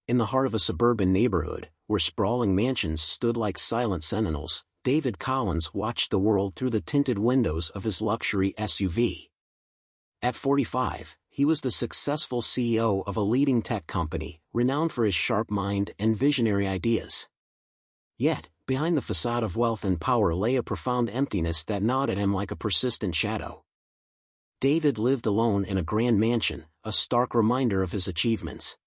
In the heart of a suburban neighborhood, where sprawling mansions stood like silent sentinels, David Collins watched the world through the tinted windows of his luxury SUV. At 45, he was the successful CEO of a leading tech company, renowned for his sharp mind and visionary ideas. Yet, behind the facade of wealth and power lay a profound emptiness that gnawed at him like a persistent shadow. David lived alone in a grand mansion, a stark reminder of his achievements.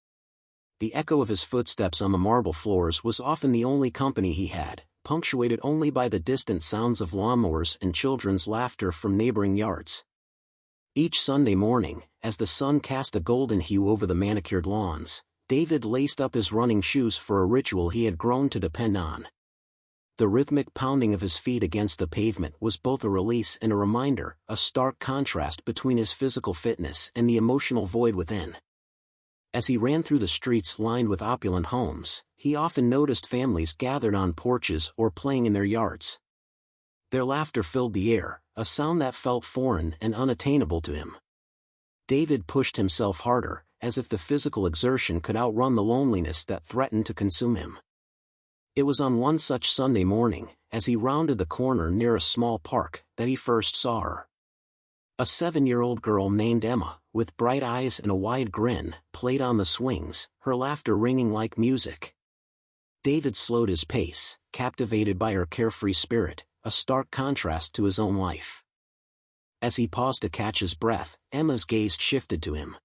The echo of his footsteps on the marble floors was often the only company he had, punctuated only by the distant sounds of lawnmowers and children's laughter from neighboring yards. Each Sunday morning, as the sun cast a golden hue over the manicured lawns, David laced up his running shoes for a ritual he had grown to depend on. The rhythmic pounding of his feet against the pavement was both a release and a reminder, a stark contrast between his physical fitness and the emotional void within. As he ran through the streets lined with opulent homes, he often noticed families gathered on porches or playing in their yards. Their laughter filled the air, a sound that felt foreign and unattainable to him. David pushed himself harder, as if the physical exertion could outrun the loneliness that threatened to consume him. It was on one such Sunday morning, as he rounded the corner near a small park, that he first saw her. A 7-year-old girl named Emma, with bright eyes and a wide grin, played on the swings, her laughter ringing like music. David slowed his pace, captivated by her carefree spirit, a stark contrast to his own life. As he paused to catch his breath, Emma's gaze shifted to him.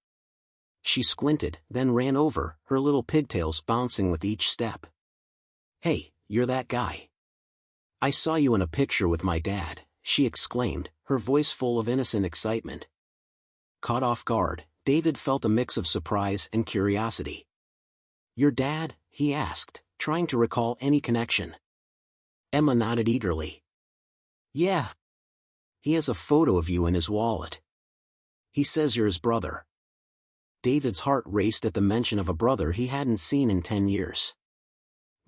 She squinted, then ran over, her little pigtails bouncing with each step. "Hey, you're that guy. I saw you in a picture with my dad," she exclaimed, her voice full of innocent excitement. Caught off guard, David felt a mix of surprise and curiosity. "Your dad?" he asked, trying to recall any connection. Emma nodded eagerly. "Yeah. He has a photo of you in his wallet. He says you're his brother." David's heart raced at the mention of a brother he hadn't seen in 10 years.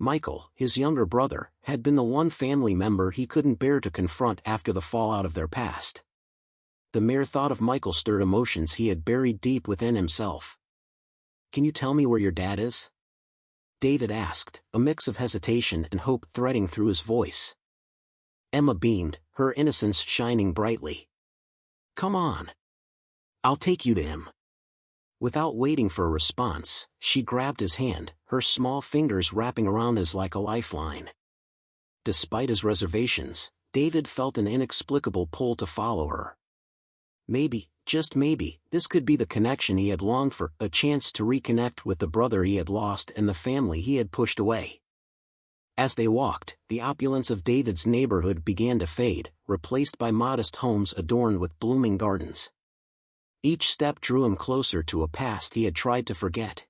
Michael, his younger brother, had been the one family member he couldn't bear to confront after the fallout of their past. The mere thought of Michael stirred emotions he had buried deep within himself. "Can you tell me where your dad is?" David asked, a mix of hesitation and hope threading through his voice. Emma beamed, her innocence shining brightly. "Come on. I'll take you to him." Without waiting for a response, she grabbed his hand, her small fingers wrapping around his like a lifeline. Despite his reservations, David felt an inexplicable pull to follow her. Maybe, just maybe, this could be the connection he had longed for, a chance to reconnect with the brother he had lost and the family he had pushed away. As they walked, the opulence of David's neighborhood began to fade, replaced by modest homes adorned with blooming gardens. Each step drew him closer to a past he had tried to forget.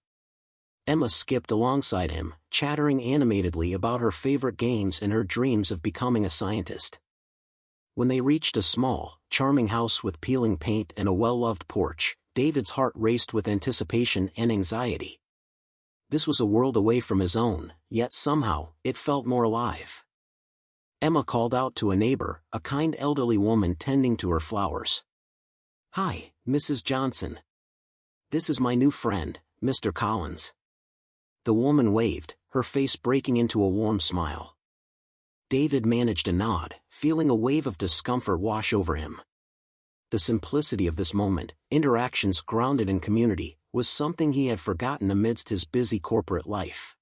Emma skipped alongside him, chattering animatedly about her favorite games and her dreams of becoming a scientist. When they reached a small, charming house with peeling paint and a well-loved porch, David's heart raced with anticipation and anxiety. This was a world away from his own, yet somehow, it felt more alive. Emma called out to a neighbor, a kind elderly woman tending to her flowers. "Hi, Mrs. Johnson. This is my new friend, Mr. Collins." The woman waved, her face breaking into a warm smile. David managed a nod, feeling a wave of discomfort wash over him. The simplicity of this moment, interactions grounded in community, was something he had forgotten amidst his busy corporate life.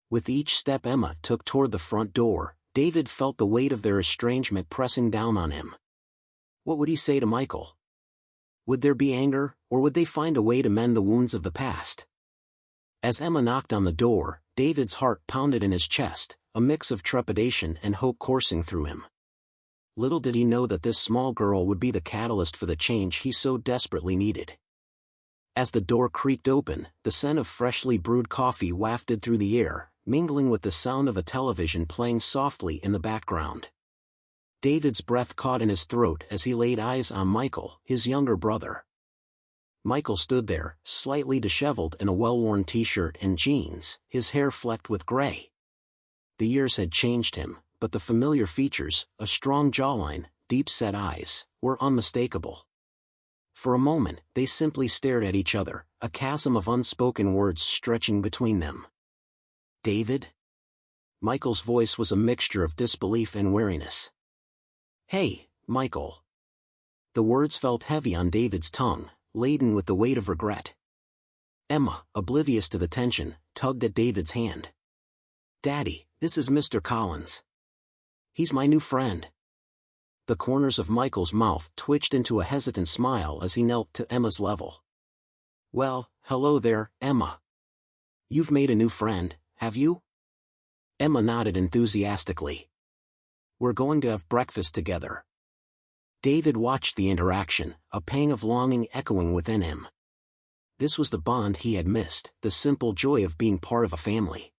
With each step Emma took toward the front door, David felt the weight of their estrangement pressing down on him. What would he say to Michael? Would there be anger, or would they find a way to mend the wounds of the past? As Emma knocked on the door, David's heart pounded in his chest, a mix of trepidation and hope coursing through him. Little did he know that this small girl would be the catalyst for the change he so desperately needed. As the door creaked open, the scent of freshly brewed coffee wafted through the air, mingling with the sound of a television playing softly in the background. David's breath caught in his throat as he laid eyes on Michael, his younger brother. Michael stood there, slightly disheveled in a well-worn t-shirt and jeans, his hair flecked with gray. The years had changed him, but the familiar features, a strong jawline, deep-set eyes, were unmistakable. For a moment, they simply stared at each other, a chasm of unspoken words stretching between them. David? Michael's voice was a mixture of disbelief and weariness. Hey, Michael. The words felt heavy on David's tongue, laden with the weight of regret. Emma, oblivious to the tension, tugged at David's hand. Daddy, this is Mr. Collins. He's my new friend. The corners of Michael's mouth twitched into a hesitant smile as he knelt to Emma's level. Well, hello there, Emma. You've made a new friend, have you? Emma nodded enthusiastically. We're going to have breakfast together. David watched the interaction, a pang of longing echoing within him. This was the bond he had missed, the simple joy of being part of a family.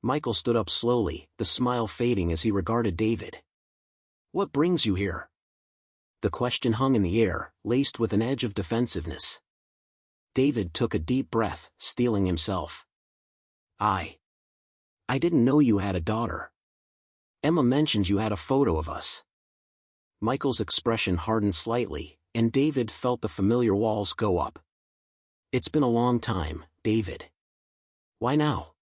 Michael stood up slowly, the smile fading as he regarded David. What brings you here? The question hung in the air, laced with an edge of defensiveness. David took a deep breath, steeling himself. I didn't know you had a daughter. Emma mentioned you had a photo of us. Michael's expression hardened slightly, and David felt the familiar walls go up. It's been a long time, David. Why now?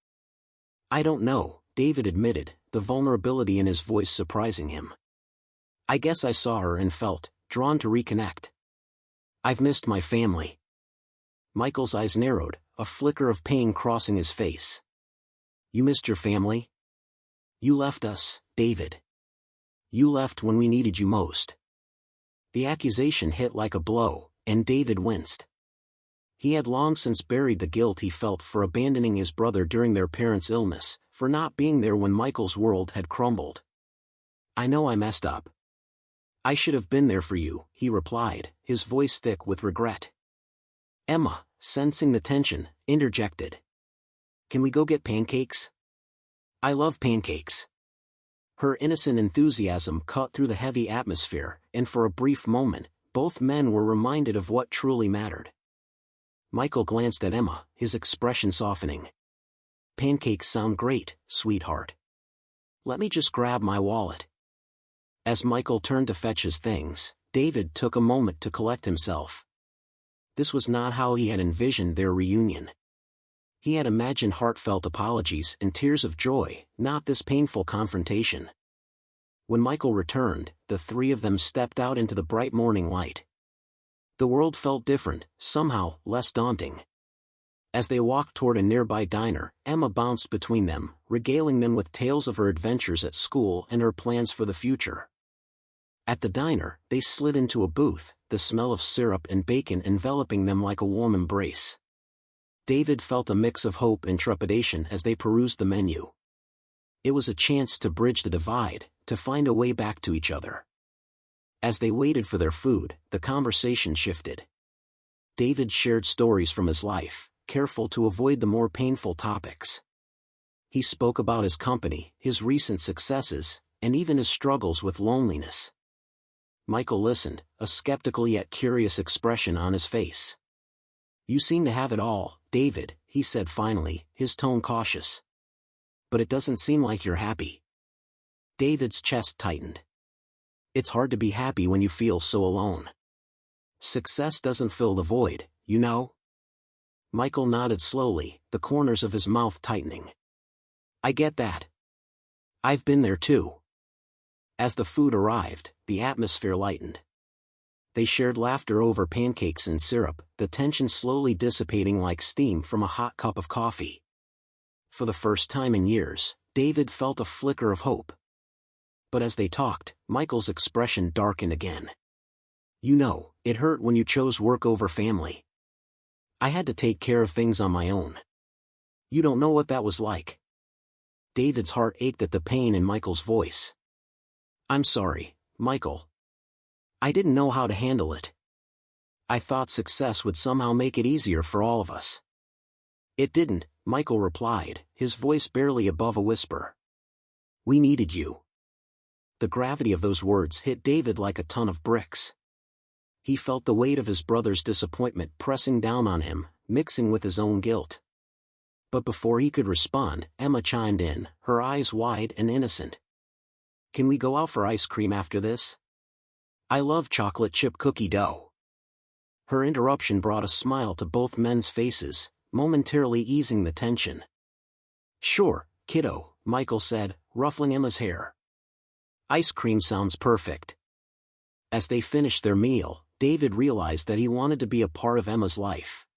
I don't know, David admitted, the vulnerability in his voice surprising him. I guess I saw her and felt drawn to reconnect. I've missed my family. Michael's eyes narrowed, a flicker of pain crossing his face. You missed your family? You left us, David. You left when we needed you most. The accusation hit like a blow, and David winced. He had long since buried the guilt he felt for abandoning his brother during their parents' illness, for not being there when Michael's world had crumbled. I know I messed up. I should have been there for you, he replied, his voice thick with regret. Emma, sensing the tension, interjected. Can we go get pancakes? I love pancakes. Her innocent enthusiasm cut through the heavy atmosphere, and for a brief moment, both men were reminded of what truly mattered. Michael glanced at Emma, his expression softening. Pancakes sound great, sweetheart. Let me just grab my wallet. As Michael turned to fetch his things, David took a moment to collect himself. This was not how he had envisioned their reunion. He had imagined heartfelt apologies and tears of joy, not this painful confrontation. When Michael returned, the three of them stepped out into the bright morning light. The world felt different, somehow less daunting. As they walked toward a nearby diner, Emma bounced between them, regaling them with tales of her adventures at school and her plans for the future. At the diner, they slid into a booth, the smell of syrup and bacon enveloping them like a warm embrace. David felt a mix of hope and trepidation as they perused the menu. It was a chance to bridge the divide, to find a way back to each other. As they waited for their food, the conversation shifted. David shared stories from his life, careful to avoid the more painful topics. He spoke about his company, his recent successes, and even his struggles with loneliness. Michael listened, a skeptical yet curious expression on his face. You seem to have it all, David, he said finally, his tone cautious. But it doesn't seem like you're happy. David's chest tightened. It's hard to be happy when you feel so alone. Success doesn't fill the void, you know? Michael nodded slowly, the corners of his mouth tightening. I get that. I've been there too. As the food arrived, the atmosphere lightened. They shared laughter over pancakes and syrup, the tension slowly dissipating like steam from a hot cup of coffee. For the first time in years, David felt a flicker of hope. But as they talked, Michael's expression darkened again. You know, it hurt when you chose work over family. I had to take care of things on my own. You don't know what that was like. David's heart ached at the pain in Michael's voice. I'm sorry, Michael. I didn't know how to handle it. I thought success would somehow make it easier for all of us. It didn't, Michael replied, his voice barely above a whisper. We needed you. The gravity of those words hit David like a ton of bricks. He felt the weight of his brother's disappointment pressing down on him, mixing with his own guilt. But before he could respond, Emma chimed in, her eyes wide and innocent. Can we go out for ice cream after this? I love chocolate chip cookie dough. Her interruption brought a smile to both men's faces, momentarily easing the tension. "Sure, kiddo," Michael said, ruffling Emma's hair. "Ice cream sounds perfect." As they finished their meal, David realized that he wanted to be a part of Emma's life.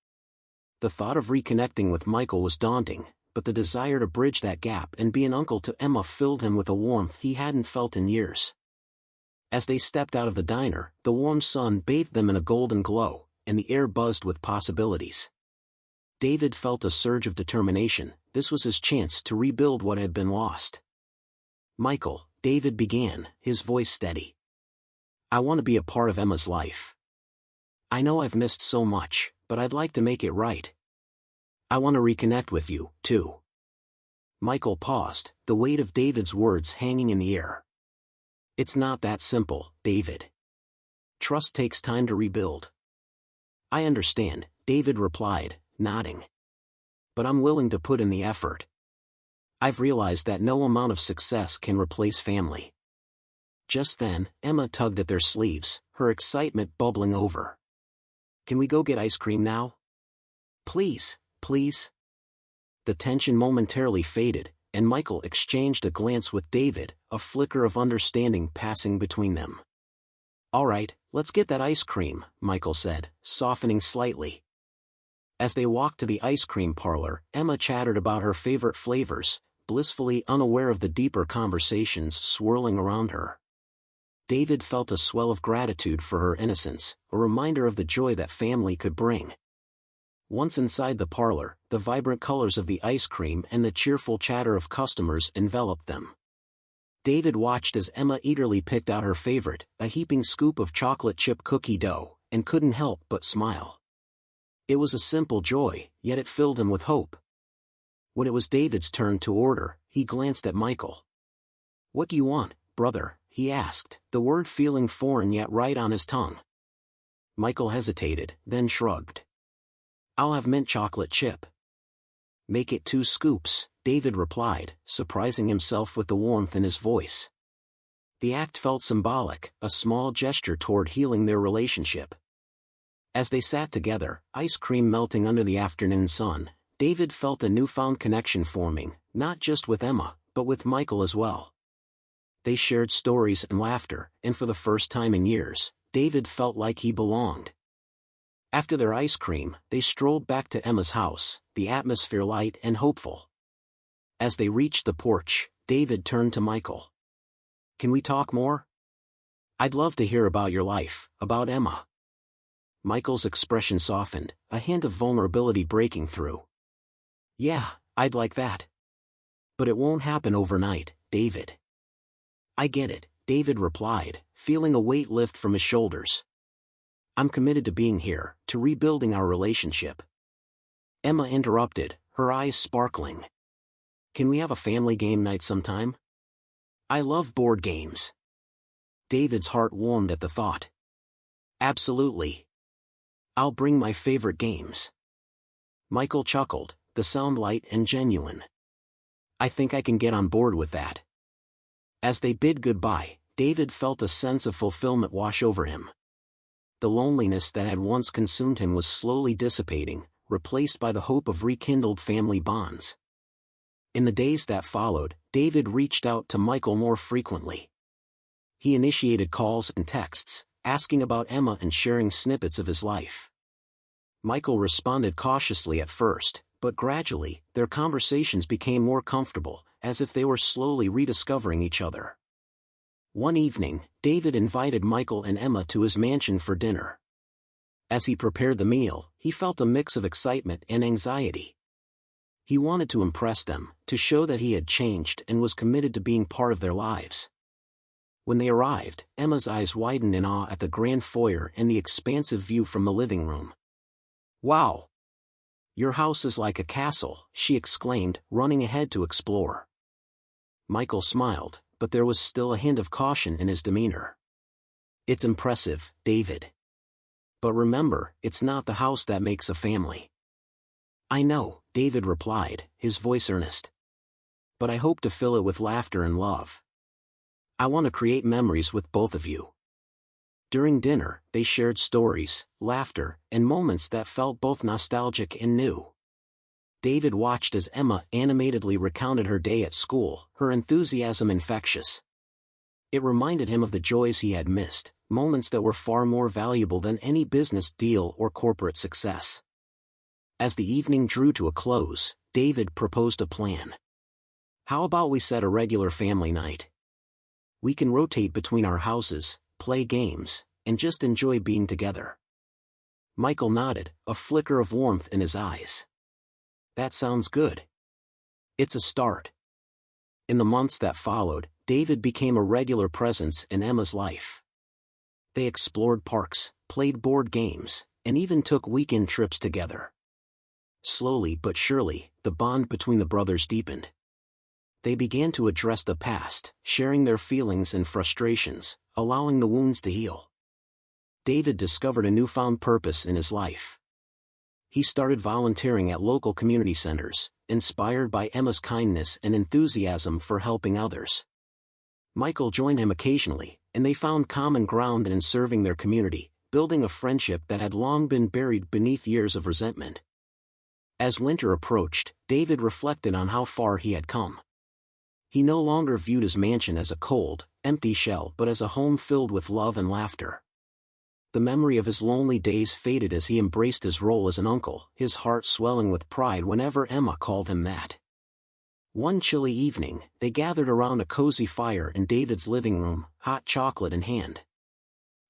The thought of reconnecting with Michael was daunting, but the desire to bridge that gap and be an uncle to Emma filled him with a warmth he hadn't felt in years. As they stepped out of the diner, the warm sun bathed them in a golden glow, and the air buzzed with possibilities. David felt a surge of determination. This was his chance to rebuild what had been lost. "Michael," David began, his voice steady. "I want to be a part of Emma's life. I know I've missed so much, but I'd like to make it right. I want to reconnect with you, too." Michael paused, the weight of David's words hanging in the air. "It's not that simple, David. Trust takes time to rebuild." "I understand," David replied, nodding. "But I'm willing to put in the effort. I've realized that no amount of success can replace family." Just then, Emma tugged at their sleeves, her excitement bubbling over. "Can we go get ice cream now? Please, please." The tension momentarily faded, and Michael exchanged a glance with David, a flicker of understanding passing between them. "All right, let's get that ice cream," Michael said, softening slightly. As they walked to the ice cream parlor, Emma chattered about her favorite flavors, blissfully unaware of the deeper conversations swirling around her. David felt a swell of gratitude for her innocence, a reminder of the joy that family could bring. Once inside the parlor, the vibrant colors of the ice cream and the cheerful chatter of customers enveloped them. David watched as Emma eagerly picked out her favorite, a heaping scoop of chocolate chip cookie dough, and couldn't help but smile. It was a simple joy, yet it filled him with hope. When it was David's turn to order, he glanced at Michael. "What do you want, brother?" he asked, the word feeling foreign yet right on his tongue. Michael hesitated, then shrugged. "I'll have mint chocolate chip." "Make it 2 scoops, David replied, surprising himself with the warmth in his voice. The act felt symbolic, a small gesture toward healing their relationship. As they sat together, ice cream melting under the afternoon sun, David felt a newfound connection forming, not just with Emma, but with Michael as well. They shared stories and laughter, and for the first time in years, David felt like he belonged. After their ice cream, they strolled back to Emma's house, the atmosphere light and hopeful. As they reached the porch, David turned to Michael. "Can we talk more? I'd love to hear about your life, about Emma." Michael's expression softened, a hint of vulnerability breaking through. "Yeah, I'd like that. But it won't happen overnight, David." "I get it," David replied, feeling a weight lift from his shoulders. "I'm committed to being here, to rebuilding our relationship." Emma interrupted, her eyes sparkling. "Can we have a family game night sometime? I love board games." David's heart warmed at the thought. "Absolutely. I'll bring my favorite games." Michael chuckled, the sound light and genuine. "I think I can get on board with that." As they bid goodbye, David felt a sense of fulfillment wash over him. The loneliness that had once consumed him was slowly dissipating, replaced by the hope of rekindled family bonds. In the days that followed, David reached out to Michael more frequently. He initiated calls and texts, asking about Emma and sharing snippets of his life. Michael responded cautiously at first, but gradually, their conversations became more comfortable, as if they were slowly rediscovering each other. One evening, David invited Michael and Emma to his mansion for dinner. As he prepared the meal, he felt a mix of excitement and anxiety. He wanted to impress them, to show that he had changed and was committed to being part of their lives. When they arrived, Emma's eyes widened in awe at the grand foyer and the expansive view from the living room. "Wow! Your house is like a castle," she exclaimed, running ahead to explore. Michael smiled, but there was still a hint of caution in his demeanor. "It's impressive, David. But remember, it's not the house that makes a family." "I know," David replied, his voice earnest. "But I hope to fill it with laughter and love. I want to create memories with both of you." During dinner, they shared stories, laughter, and moments that felt both nostalgic and new. David watched as Emma animatedly recounted her day at school, her enthusiasm infectious. It reminded him of the joys he had missed, moments that were far more valuable than any business deal or corporate success. As the evening drew to a close, David proposed a plan. "How about we set a regular family night? We can rotate between our houses, play games, and just enjoy being together." Michael nodded, a flicker of warmth in his eyes. "That sounds good. It's a start." In the months that followed, David became a regular presence in Emma's life. They explored parks, played board games, and even took weekend trips together. Slowly but surely, the bond between the brothers deepened. They began to address the past, sharing their feelings and frustrations, allowing the wounds to heal. David discovered a newfound purpose in his life. He started volunteering at local community centers, inspired by Emma's kindness and enthusiasm for helping others. Michael joined him occasionally, and they found common ground in serving their community, building a friendship that had long been buried beneath years of resentment. As winter approached, David reflected on how far he had come. He no longer viewed his mansion as a cold, empty shell but as a home filled with love and laughter. The memory of his lonely days faded as he embraced his role as an uncle, his heart swelling with pride whenever Emma called him that. One chilly evening, they gathered around a cozy fire in David's living room, hot chocolate in hand.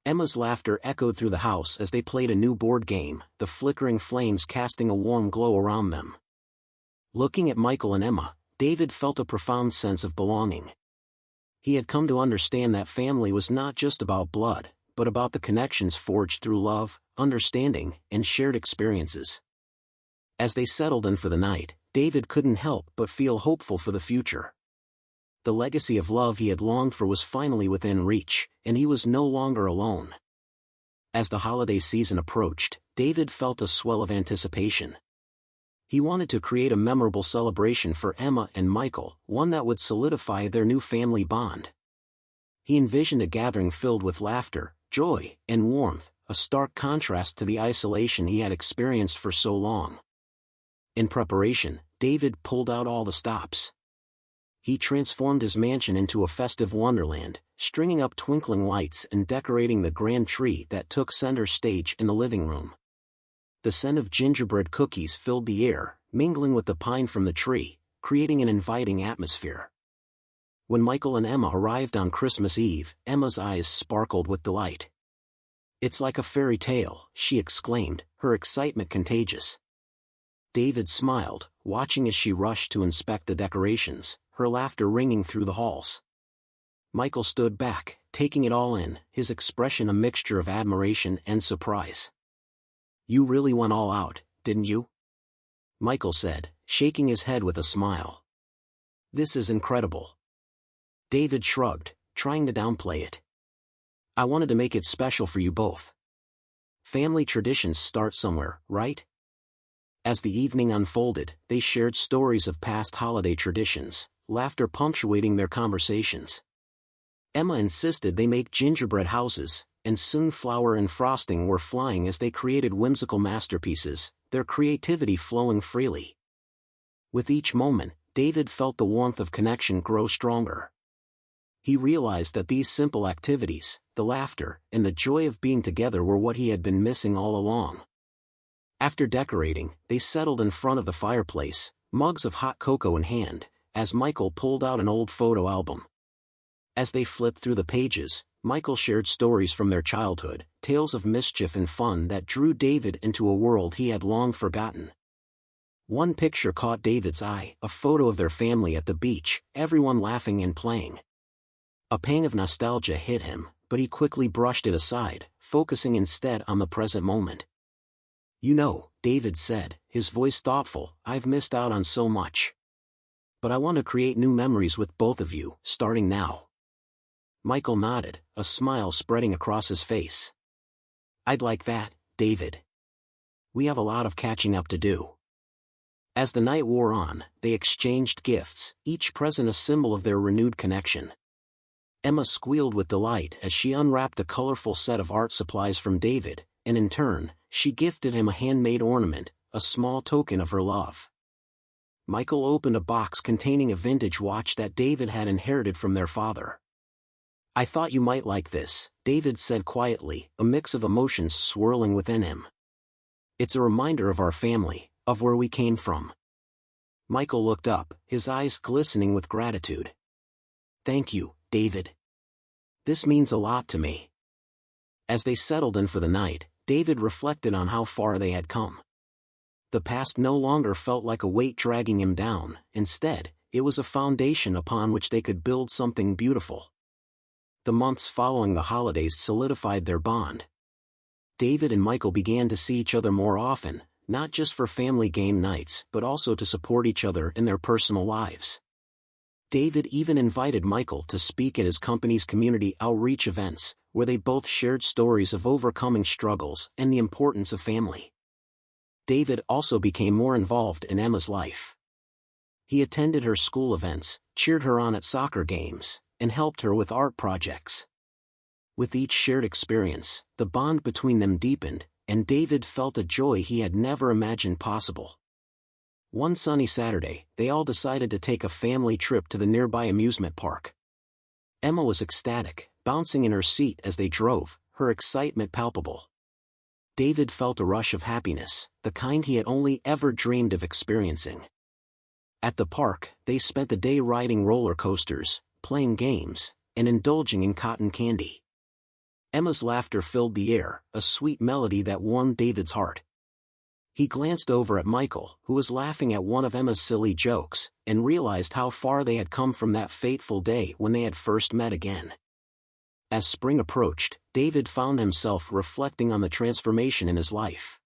Emma's laughter echoed through the house as they played a new board game, the flickering flames casting a warm glow around them. Looking at Michael and Emma, David felt a profound sense of belonging. He had come to understand that family was not just about blood, but about the connections forged through love, understanding, and shared experiences. As they settled in for the night, David couldn't help but feel hopeful for the future. The legacy of love he had longed for was finally within reach, and he was no longer alone. As the holiday season approached, David felt a swell of anticipation. He wanted to create a memorable celebration for Emma and Michael, one that would solidify their new family bond. He envisioned a gathering filled with laughter, joy, and warmth, a stark contrast to the isolation he had experienced for so long. In preparation, David pulled out all the stops. He transformed his mansion into a festive wonderland, stringing up twinkling lights and decorating the grand tree that took center stage in the living room. The scent of gingerbread cookies filled the air, mingling with the pine from the tree, creating an inviting atmosphere. When Michael and Emma arrived on Christmas Eve, Emma's eyes sparkled with delight. "It's like a fairy tale," she exclaimed, her excitement contagious. David smiled, watching as she rushed to inspect the decorations, her laughter ringing through the halls. Michael stood back, taking it all in, his expression a mixture of admiration and surprise. "You really went all out, didn't you?" Michael said, shaking his head with a smile. "This is incredible." David shrugged, trying to downplay it. "I wanted to make it special for you both. Family traditions start somewhere, right?" As the evening unfolded, they shared stories of past holiday traditions, laughter punctuating their conversations. Emma insisted they make gingerbread houses, and soon flour and frosting were flying as they created whimsical masterpieces, their creativity flowing freely. With each moment, David felt the warmth of connection grow stronger. He realized that these simple activities, the laughter, and the joy of being together were what he had been missing all along. After decorating, they settled in front of the fireplace, mugs of hot cocoa in hand, as Michael pulled out an old photo album. As they flipped through the pages, Michael shared stories from their childhood, tales of mischief and fun that drew David into a world he had long forgotten. One picture caught David's eye, a photo of their family at the beach, everyone laughing and playing. A pang of nostalgia hit him, but he quickly brushed it aside, focusing instead on the present moment. "You know," David said, his voice thoughtful, "I've missed out on so much. But I want to create new memories with both of you, starting now." Michael nodded, a smile spreading across his face. "I'd like that, David. We have a lot of catching up to do." As the night wore on, they exchanged gifts, each present a symbol of their renewed connection. Emma squealed with delight as she unwrapped a colorful set of art supplies from David, and in turn, she gifted him a handmade ornament, a small token of her love. Michael opened a box containing a vintage watch that David had inherited from their father. "I thought you might like this," David said quietly, a mix of emotions swirling within him. "It's a reminder of our family, of where we came from." Michael looked up, his eyes glistening with gratitude. "Thank you, David. This means a lot to me." As they settled in for the night, David reflected on how far they had come. The past no longer felt like a weight dragging him down, instead, it was a foundation upon which they could build something beautiful. The months following the holidays solidified their bond. David and Michael began to see each other more often, not just for family game nights but also to support each other in their personal lives. David even invited Michael to speak at his company's community outreach events, where they both shared stories of overcoming struggles and the importance of family. David also became more involved in Emma's life. He attended her school events, cheered her on at soccer games, and helped her with art projects. With each shared experience, the bond between them deepened, and David felt a joy he had never imagined possible. One sunny Saturday, they all decided to take a family trip to the nearby amusement park. Emma was ecstatic, bouncing in her seat as they drove, her excitement palpable. David felt a rush of happiness, the kind he had only ever dreamed of experiencing. At the park, they spent the day riding roller coasters, playing games, and indulging in cotton candy. Emma's laughter filled the air, a sweet melody that warmed David's heart. He glanced over at Michael, who was laughing at one of Emma's silly jokes, and realized how far they had come from that fateful day when they had first met again. As spring approached, David found himself reflecting on the transformation in his life.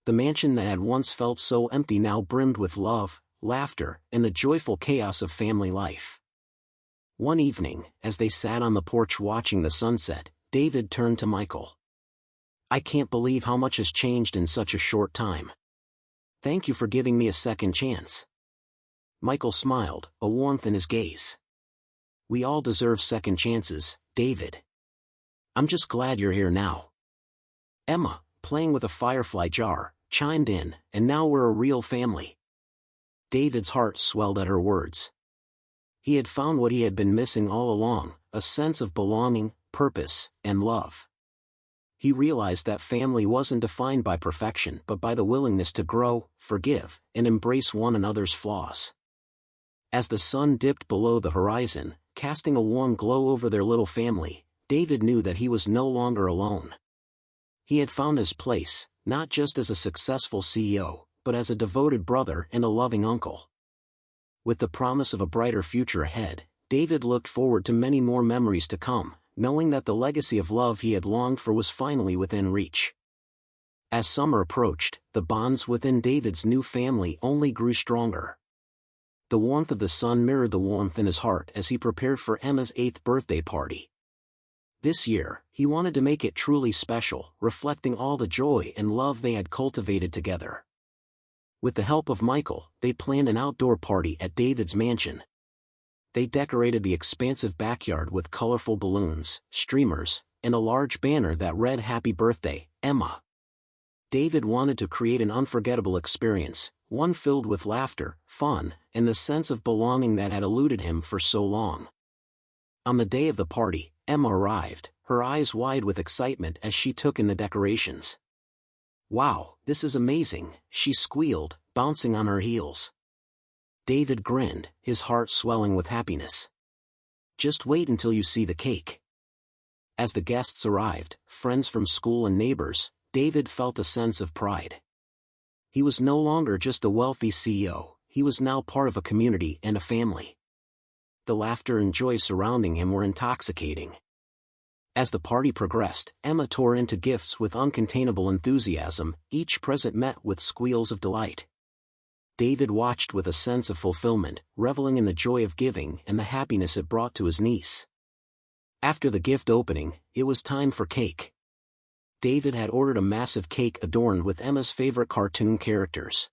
The mansion that had once felt so empty now brimmed with love, laughter, and the joyful chaos of family life. One evening, as they sat on the porch watching the sunset, David turned to Michael. "I can't believe how much has changed in such a short time. Thank you for giving me a second chance." Michael smiled, a warmth in his gaze. "We all deserve second chances, David. I'm just glad you're here now." Emma, playing with a firefly jar, chimed in, "And now we're a real family." David's heart swelled at her words. He had found what he had been missing all along, a sense of belonging, purpose, and love. He realized that family wasn't defined by perfection but by the willingness to grow, forgive, and embrace one another's flaws. As the sun dipped below the horizon, casting a warm glow over their little family, David knew that he was no longer alone. He had found his place, not just as a successful CEO, but as a devoted brother and a loving uncle. With the promise of a brighter future ahead, David looked forward to many more memories to come, knowing that the legacy of love he had longed for was finally within reach. As summer approached, the bonds within David's new family only grew stronger. The warmth of the sun mirrored the warmth in his heart as he prepared for Emma's 8th birthday party. This year, he wanted to make it truly special, reflecting all the joy and love they had cultivated together. With the help of Michael, they planned an outdoor party at David's mansion. They decorated the expansive backyard with colorful balloons, streamers, and a large banner that read "Happy Birthday, Emma." David wanted to create an unforgettable experience, one filled with laughter, fun, and the sense of belonging that had eluded him for so long. On the day of the party, Emma arrived, her eyes wide with excitement as she took in the decorations. "Wow, this is amazing," she squealed, bouncing on her heels. David grinned, his heart swelling with happiness. "Just wait until you see the cake." As the guests arrived, friends from school and neighbors, David felt a sense of pride. He was no longer just a wealthy CEO, he was now part of a community and a family. The laughter and joy surrounding him were intoxicating. As the party progressed, Emma tore into gifts with uncontainable enthusiasm, each present met with squeals of delight. David watched with a sense of fulfillment, reveling in the joy of giving and the happiness it brought to his niece. After the gift opening, it was time for cake. David had ordered a massive cake adorned with Emma's favorite cartoon characters.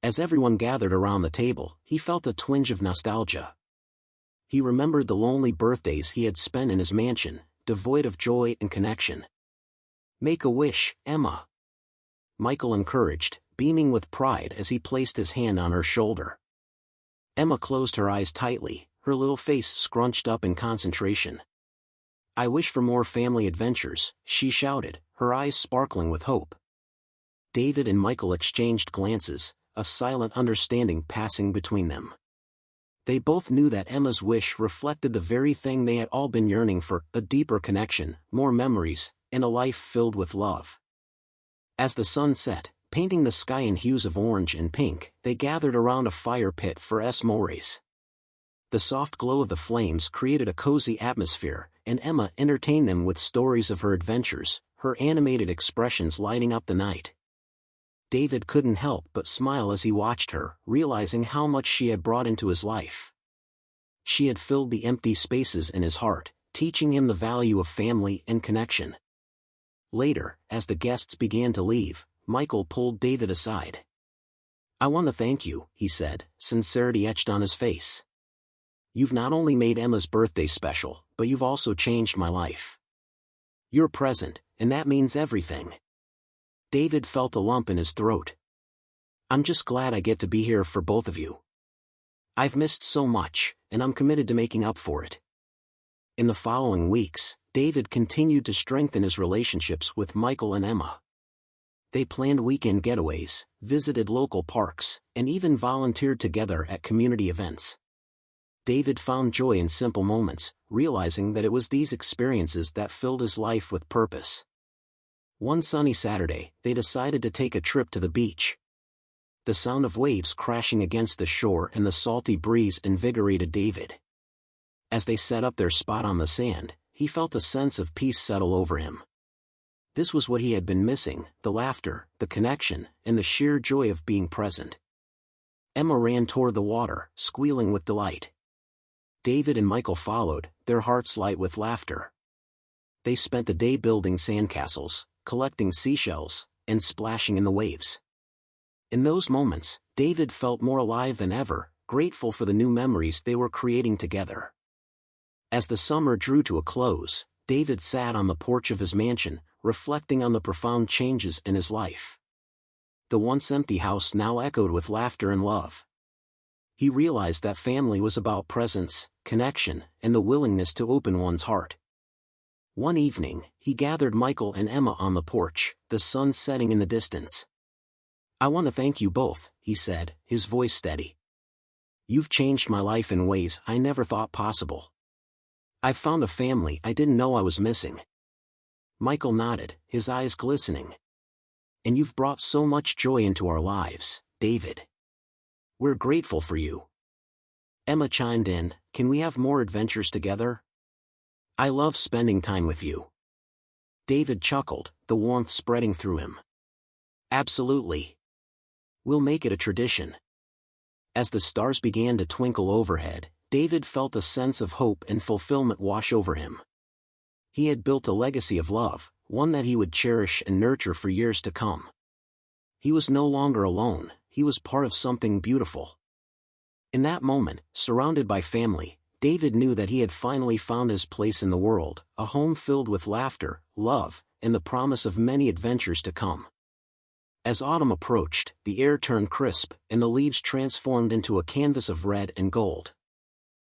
As everyone gathered around the table, he felt a twinge of nostalgia. He remembered the lonely birthdays he had spent in his mansion, devoid of joy and connection. "Make a wish, Emma," Michael encouraged, beaming with pride as he placed his hand on her shoulder. Emma closed her eyes tightly, her little face scrunched up in concentration. "I wish for more family adventures," she shouted, her eyes sparkling with hope. David and Michael exchanged glances, a silent understanding passing between them. They both knew that Emma's wish reflected the very thing they had all been yearning for: a deeper connection, more memories, and a life filled with love. As the sun set, painting the sky in hues of orange and pink, they gathered around a fire pit for s'mores. The soft glow of the flames created a cozy atmosphere, and Emma entertained them with stories of her adventures, her animated expressions lighting up the night. David couldn't help but smile as he watched her, realizing how much she had brought into his life. She had filled the empty spaces in his heart, teaching him the value of family and connection. Later, as the guests began to leave, Michael pulled David aside. "I want to thank you," he said, sincerity etched on his face. "You've not only made Emma's birthday special, but you've also changed my life. You're present, and that means everything." David felt a lump in his throat. "I'm just glad I get to be here for both of you. I've missed so much, and I'm committed to making up for it." In the following weeks, David continued to strengthen his relationships with Michael and Emma. They planned weekend getaways, visited local parks, and even volunteered together at community events. David found joy in simple moments, realizing that it was these experiences that filled his life with purpose. One sunny Saturday, they decided to take a trip to the beach. The sound of waves crashing against the shore and the salty breeze invigorated David. As they set up their spot on the sand, he felt a sense of peace settle over him. This was what he had been missing: the laughter, the connection, and the sheer joy of being present. Emma ran toward the water, squealing with delight. David and Michael followed, their hearts light with laughter. They spent the day building sandcastles, collecting seashells, and splashing in the waves. In those moments, David felt more alive than ever, grateful for the new memories they were creating together. As the summer drew to a close, David sat on the porch of his mansion, reflecting on the profound changes in his life. The once empty house now echoed with laughter and love. He realized that family was about presence, connection, and the willingness to open one's heart. One evening, he gathered Michael and Emma on the porch, the sun setting in the distance. "I want to thank you both," he said, his voice steady. "You've changed my life in ways I never thought possible. I've found a family I didn't know I was missing." Michael nodded, his eyes glistening. "And you've brought so much joy into our lives, David. We're grateful for you." Emma chimed in, "Can we have more adventures together? I love spending time with you." David chuckled, the warmth spreading through him. "Absolutely. We'll make it a tradition." As the stars began to twinkle overhead, David felt a sense of hope and fulfillment wash over him. He had built a legacy of love, one that he would cherish and nurture for years to come. He was no longer alone, he was part of something beautiful. In that moment, surrounded by family, David knew that he had finally found his place in the world, a home filled with laughter, love, and the promise of many adventures to come. As autumn approached, the air turned crisp, and the leaves transformed into a canvas of red and gold.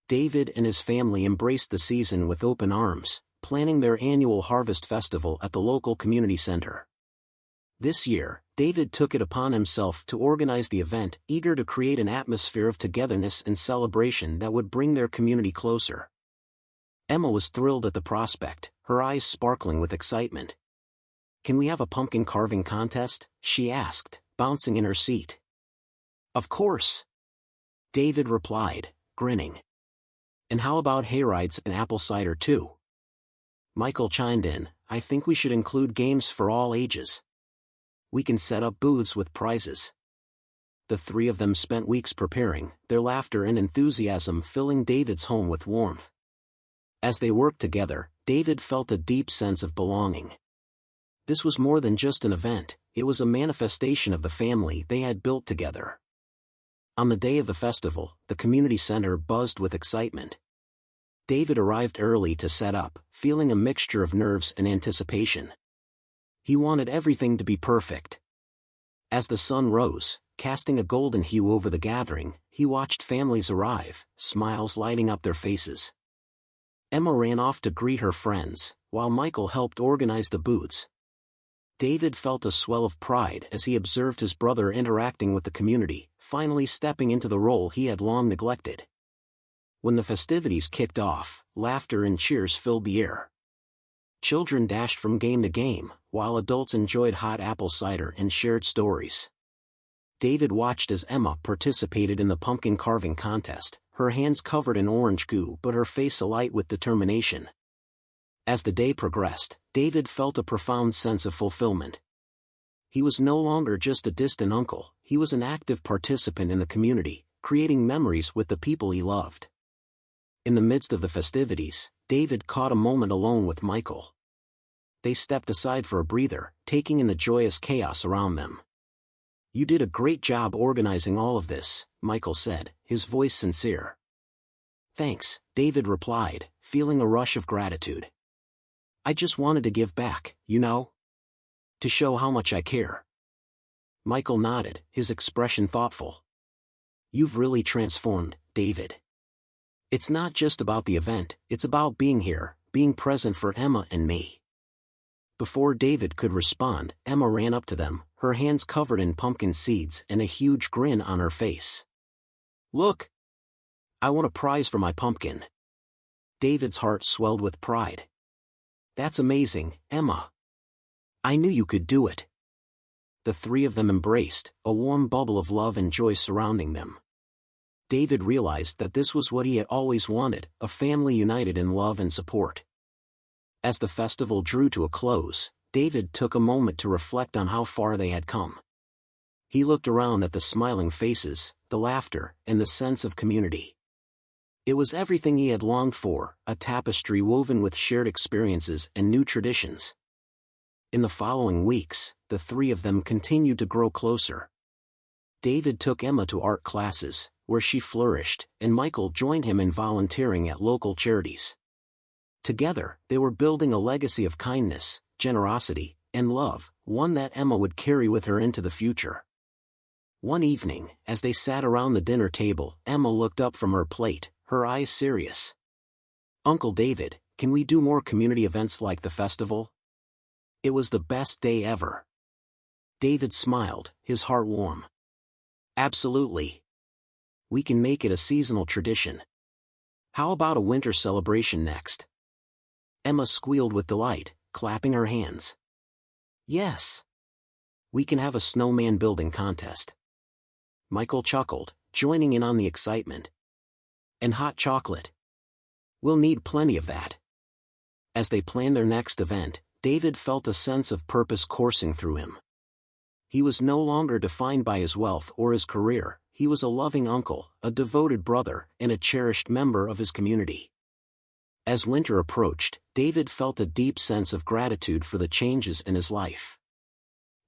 David and his family embraced the season with open arms, planning their annual harvest festival at the local community center. This year, David took it upon himself to organize the event, eager to create an atmosphere of togetherness and celebration that would bring their community closer. Emma was thrilled at the prospect, her eyes sparkling with excitement. "Can we have a pumpkin carving contest?" she asked, bouncing in her seat. "Of course," David replied, grinning. "And how about hayrides and apple cider too?" Michael chimed in, "I think we should include games for all ages. We can set up booths with prizes." The three of them spent weeks preparing, their laughter and enthusiasm filling David's home with warmth. As they worked together, David felt a deep sense of belonging. This was more than just an event, it was a manifestation of the family they had built together. On the day of the festival, the community center buzzed with excitement. David arrived early to set up, feeling a mixture of nerves and anticipation. He wanted everything to be perfect. As the sun rose, casting a golden hue over the gathering, he watched families arrive, smiles lighting up their faces. Emma ran off to greet her friends, while Michael helped organize the booths. David felt a swell of pride as he observed his brother interacting with the community, finally stepping into the role he had long neglected. When the festivities kicked off, laughter and cheers filled the air. Children dashed from game to game, while adults enjoyed hot apple cider and shared stories. David watched as Emma participated in the pumpkin carving contest, her hands covered in orange goo but her face alight with determination. As the day progressed, David felt a profound sense of fulfillment. He was no longer just a distant uncle, he was an active participant in the community, creating memories with the people he loved. In the midst of the festivities, David caught a moment alone with Michael. They stepped aside for a breather, taking in the joyous chaos around them. "You did a great job organizing all of this," Michael said, his voice sincere. "Thanks," David replied, feeling a rush of gratitude. "I just wanted to give back, you know? To show how much I care." Michael nodded, his expression thoughtful. "You've really transformed, David. It's not just about the event, it's about being here, being present for Emma and me." Before David could respond, Emma ran up to them, her hands covered in pumpkin seeds and a huge grin on her face. "Look! I won a prize for my pumpkin." David's heart swelled with pride. "That's amazing, Emma. I knew you could do it." The three of them embraced, a warm bubble of love and joy surrounding them. David realized that this was what he had always wanted, a family united in love and support. As the festival drew to a close, David took a moment to reflect on how far they had come. He looked around at the smiling faces, the laughter, and the sense of community. It was everything he had longed for, a tapestry woven with shared experiences and new traditions. In the following weeks, the three of them continued to grow closer. David took Emma to art classes, where she flourished, and Michael joined him in volunteering at local charities. Together, they were building a legacy of kindness, generosity, and love, one that Emma would carry with her into the future. One evening, as they sat around the dinner table, Emma looked up from her plate, her eyes serious. "Uncle David, can we do more community events like the festival? It was the best day ever." David smiled, his heart warm. "Absolutely. We can make it a seasonal tradition. How about a winter celebration next?" Emma squealed with delight, clapping her hands. "Yes. We can have a snowman building contest." Michael chuckled, joining in on the excitement. "And hot chocolate. We'll need plenty of that." As they planned their next event, David felt a sense of purpose coursing through him. He was no longer defined by his wealth or his career, he was a loving uncle, a devoted brother, and a cherished member of his community. As winter approached, David felt a deep sense of gratitude for the changes in his life.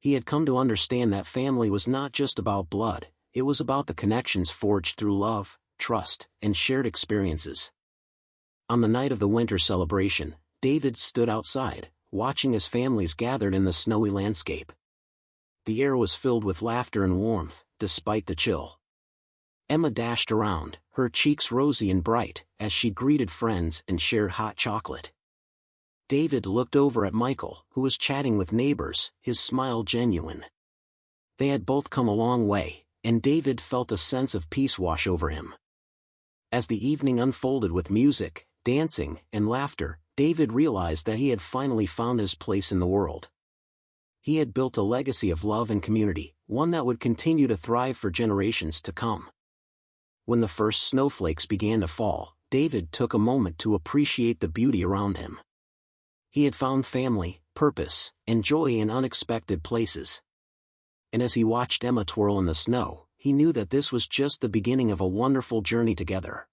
He had come to understand that family was not just about blood, it was about the connections forged through love, trust, and shared experiences. On the night of the winter celebration, David stood outside, watching as families gathered in the snowy landscape. The air was filled with laughter and warmth, despite the chill. Emma dashed around, her cheeks rosy and bright, as she greeted friends and shared hot chocolate. David looked over at Michael, who was chatting with neighbors, his smile genuine. They had both come a long way, and David felt a sense of peace wash over him. As the evening unfolded with music, dancing, and laughter, David realized that he had finally found his place in the world. He had built a legacy of love and community, one that would continue to thrive for generations to come. When the first snowflakes began to fall, David took a moment to appreciate the beauty around him. He had found family, purpose, and joy in unexpected places. And as he watched Emma twirl in the snow, he knew that this was just the beginning of a wonderful journey together.